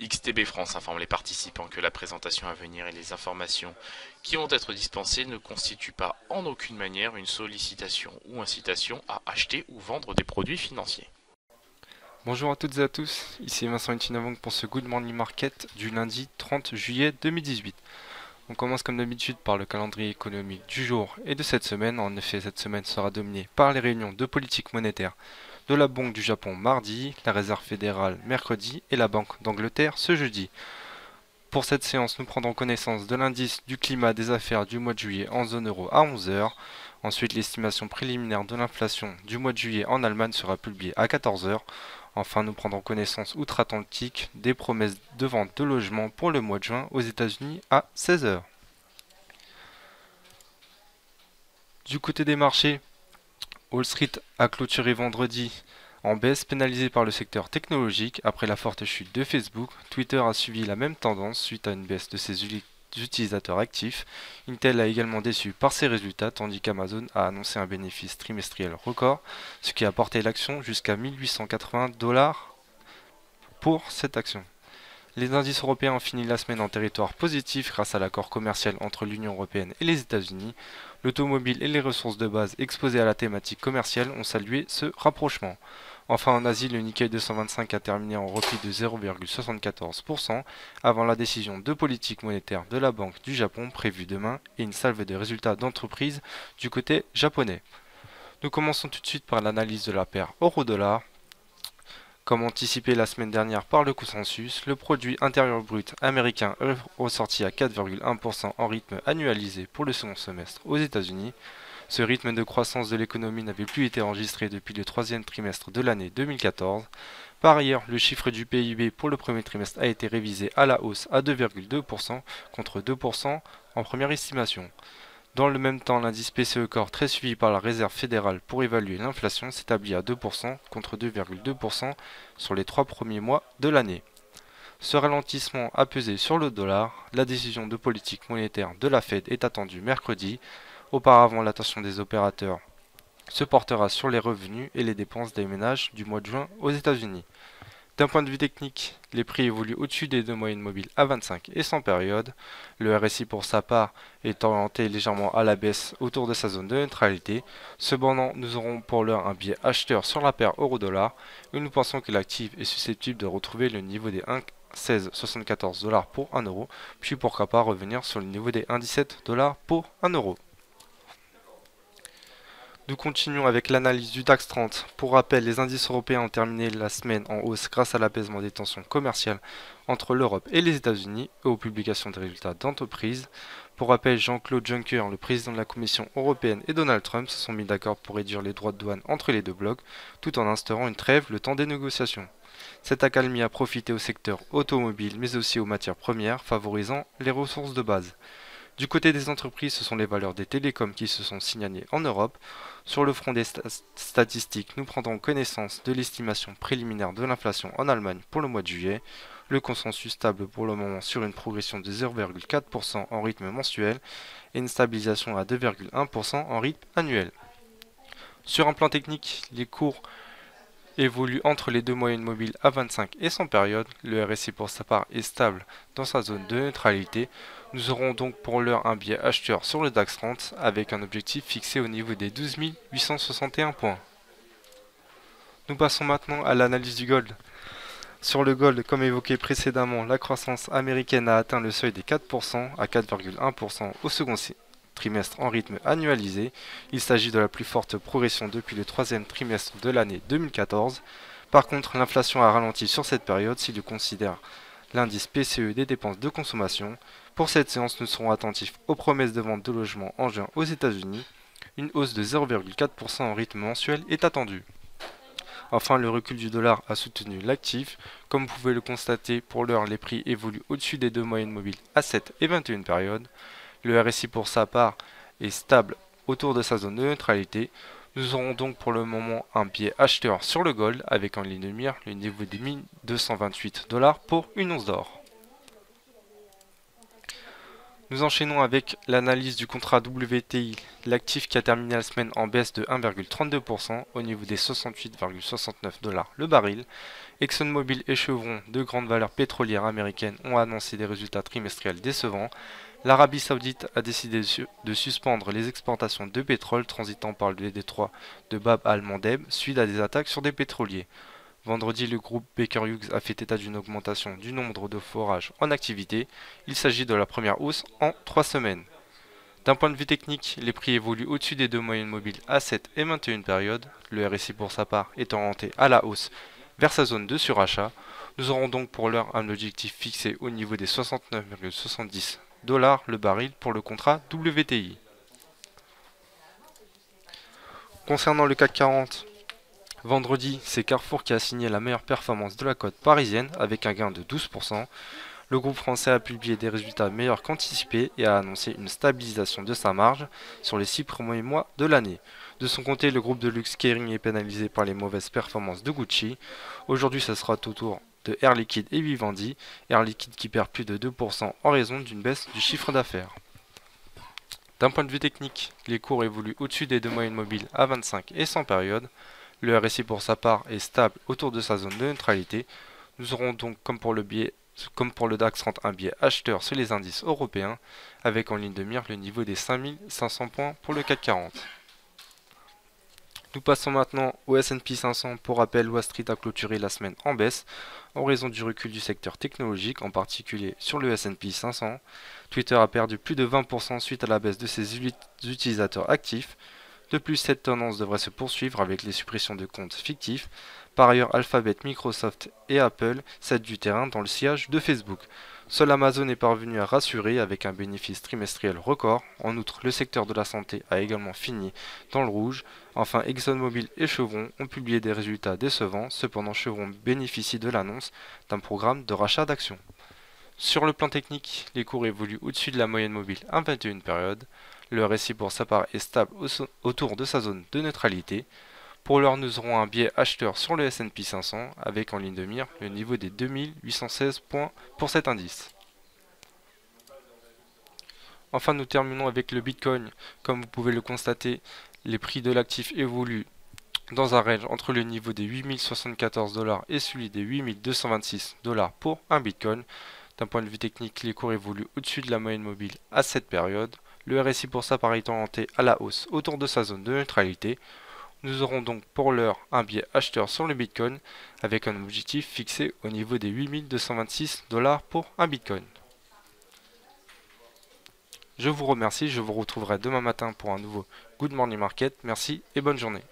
XTB France informe les participants que la présentation à venir et les informations qui vont être dispensées ne constituent pas en aucune manière une sollicitation ou incitation à acheter ou vendre des produits financiers. Bonjour à toutes et à tous, ici Vincent Intinavong pour ce Good Morning Market du lundi 30 juillet 2018. On commence comme d'habitude par le calendrier économique du jour et de cette semaine. En effet, cette semaine sera dominée par les réunions de politique monétaire de la Banque du Japon mardi, la Réserve fédérale mercredi et la Banque d'Angleterre ce jeudi. Pour cette séance, nous prendrons connaissance de l'indice du climat des affaires du mois de juillet en zone euro à 11 heures. Ensuite, l'estimation préliminaire de l'inflation du mois de juillet en Allemagne sera publiée à 14 heures. Enfin, nous prendrons connaissance outre-Atlantique des promesses de vente de logements pour le mois de juin aux États-Unis à 16 heures. Du côté des marchés, Wall Street a clôturé vendredi en baisse, pénalisé par le secteur technologique après la forte chute de Facebook. Twitter a suivi la même tendance suite à une baisse de ses utilisateurs actifs. Intel a également déçu par ses résultats, tandis qu'Amazon a annoncé un bénéfice trimestriel record, ce qui a porté l'action jusqu'à 1880 dollars pour cette action. Les indices européens ont fini la semaine en territoire positif grâce à l'accord commercial entre l'Union européenne et les États-Unis. L'automobile et les ressources de base exposées à la thématique commerciale ont salué ce rapprochement. Enfin, en Asie, le Nikkei 225 a terminé en repli de 0,74% avant la décision de politique monétaire de la Banque du Japon prévue demain et une salve de résultats d'entreprise du côté japonais. Nous commençons tout de suite par l'analyse de la paire euro-dollar. Comme anticipé la semaine dernière par le consensus, le produit intérieur brut américain est ressorti à 4,1% en rythme annualisé pour le second semestre aux États-Unis. Ce rythme de croissance de l'économie n'avait plus été enregistré depuis le troisième trimestre de l'année 2014. Par ailleurs, le chiffre du PIB pour le premier trimestre a été révisé à la hausse à 2,2% contre 2% en première estimation. Dans le même temps, l'indice PCE Core, très suivi par la Réserve fédérale pour évaluer l'inflation, s'établit à 2% contre 2,2% sur les 3 premiers mois de l'année. Ce ralentissement a pesé sur le dollar. La décision de politique monétaire de la Fed est attendue mercredi. Auparavant, l'attention des opérateurs se portera sur les revenus et les dépenses des ménages du mois de juin aux États-Unis. D'un point de vue technique, les prix évoluent au-dessus des deux moyennes mobiles à 25 et 100 périodes. Le RSI pour sa part est orienté légèrement à la baisse autour de sa zone de neutralité. Cependant, nous aurons pour l'heure un biais acheteur sur la paire euro-dollar et nous pensons que l'actif est susceptible de retrouver le niveau des 1,1674 dollars pour 1 euro, puis pourquoi pas revenir sur le niveau des 1,17 dollars pour 1 euro. Nous continuons avec l'analyse du DAX 30. Pour rappel, les indices européens ont terminé la semaine en hausse grâce à l'apaisement des tensions commerciales entre l'Europe et les États-Unis et aux publications des résultats d'entreprise. Pour rappel, Jean-Claude Juncker, le président de la Commission européenne, et Donald Trump se sont mis d'accord pour réduire les droits de douane entre les deux blocs, tout en instaurant une trêve le temps des négociations. Cette accalmie a profité au secteur automobile, mais aussi aux matières premières, favorisant les ressources de base. Du côté des entreprises, ce sont les valeurs des télécoms qui se sont signalées en Europe. Sur le front des statistiques, nous prendrons connaissance de l'estimation préliminaire de l'inflation en Allemagne pour le mois de juillet. Le consensus stable pour le moment sur une progression de 0,4% en rythme mensuel et une stabilisation à 2,1% en rythme annuel. Sur un plan technique, les cours évolue entre les deux moyennes mobiles à 25 et 100 périodes. Le RSI pour sa part est stable dans sa zone de neutralité. Nous aurons donc pour l'heure un biais acheteur sur le DAX 30 avec un objectif fixé au niveau des 12 861 points. Nous passons maintenant à l'analyse du gold. Sur le gold, comme évoqué précédemment, la croissance américaine a atteint le seuil des 4% à 4,1% au second trimestre en rythme annualisé. Il s'agit de la plus forte progression depuis le troisième trimestre de l'année 2014. Par contre, l'inflation a ralenti sur cette période si l'on considère l'indice PCE des dépenses de consommation. Pour cette séance, nous serons attentifs aux promesses de vente de logements en juin aux États-Unis. Une hausse de 0,4% en rythme mensuel est attendue. Enfin, le recul du dollar a soutenu l'actif. Comme vous pouvez le constater, pour l'heure, les prix évoluent au-dessus des deux moyennes mobiles à 7 et 21 périodes. Le RSI pour sa part est stable autour de sa zone de neutralité. Nous aurons donc pour le moment un biais acheteur sur le gold avec en ligne de mire le niveau des 1228 dollars pour une once d'or. Nous enchaînons avec l'analyse du contrat WTI, l'actif qui a terminé la semaine en baisse de 1,32% au niveau des 68,69 dollars le baril. ExxonMobil et Chevron, deux grandes valeurs pétrolières américaines, ont annoncé des résultats trimestriels décevants. L'Arabie Saoudite a décidé de suspendre les exportations de pétrole transitant par le détroit de Bab al-Mandeb suite à des attaques sur des pétroliers. Vendredi, le groupe Baker Hughes a fait état d'une augmentation du nombre de forages en activité. Il s'agit de la première hausse en 3 semaines. D'un point de vue technique, les prix évoluent au-dessus des deux moyennes mobiles à 7 et 21 périodes, le RSI pour sa part est orienté à la hausse vers sa zone de surachat. Nous aurons donc pour l'heure un objectif fixé au niveau des 69,70 dollars le baril pour le contrat WTI. Concernant le CAC 40, vendredi, c'est Carrefour qui a signé la meilleure performance de la cote parisienne avec un gain de 12%. Le groupe français a publié des résultats meilleurs qu'anticipés et a annoncé une stabilisation de sa marge sur les 6 premiers mois de l'année. De son côté, le groupe de luxe Kering est pénalisé par les mauvaises performances de Gucci. Aujourd'hui, ce sera au tour de Air Liquide et Vivendi. Air Liquide qui perd plus de 2% en raison d'une baisse du chiffre d'affaires. D'un point de vue technique, les cours évoluent au-dessus des deux moyennes mobiles à 25 et 100 périodes. Le RSI pour sa part est stable autour de sa zone de neutralité. Nous aurons donc, comme pour le DAX 30, un biais acheteur sur les indices européens, avec en ligne de mire le niveau des 5500 points pour le CAC 40. Nous passons maintenant au S&P 500. Pour rappel, Wall Street a clôturé la semaine en baisse en raison du recul du secteur technologique, en particulier sur le S&P 500. Twitter a perdu plus de 20% suite à la baisse de ses utilisateurs actifs. De plus, cette tendance devrait se poursuivre avec les suppressions de comptes fictifs. Par ailleurs, Alphabet, Microsoft et Apple cèdent du terrain dans le sillage de Facebook. Seul Amazon est parvenu à rassurer avec un bénéfice trimestriel record. En outre, le secteur de la santé a également fini dans le rouge. Enfin, ExxonMobil et Chevron ont publié des résultats décevants. Cependant, Chevron bénéficie de l'annonce d'un programme de rachat d'actions. Sur le plan technique, les cours évoluent au-dessus de la moyenne mobile à 21 périodes. Le RSI pour sa part est stable autour de sa zone de neutralité. Pour l'heure, nous aurons un biais acheteur sur le S&P 500 avec en ligne de mire le niveau des 2816 points pour cet indice. Enfin, nous terminons avec le Bitcoin. Comme vous pouvez le constater, les prix de l'actif évoluent dans un range entre le niveau des 8074 dollars et celui des 8226 dollars pour un Bitcoin. D'un point de vue technique, les cours évoluent au-dessus de la moyenne mobile à cette période. Le RSI pour sa part est orienté à la hausse autour de sa zone de neutralité. Nous aurons donc pour l'heure un biais acheteur sur le Bitcoin avec un objectif fixé au niveau des 8226 dollars pour un Bitcoin. Je vous remercie, je vous retrouverai demain matin pour un nouveau Good Morning Market. Merci et bonne journée.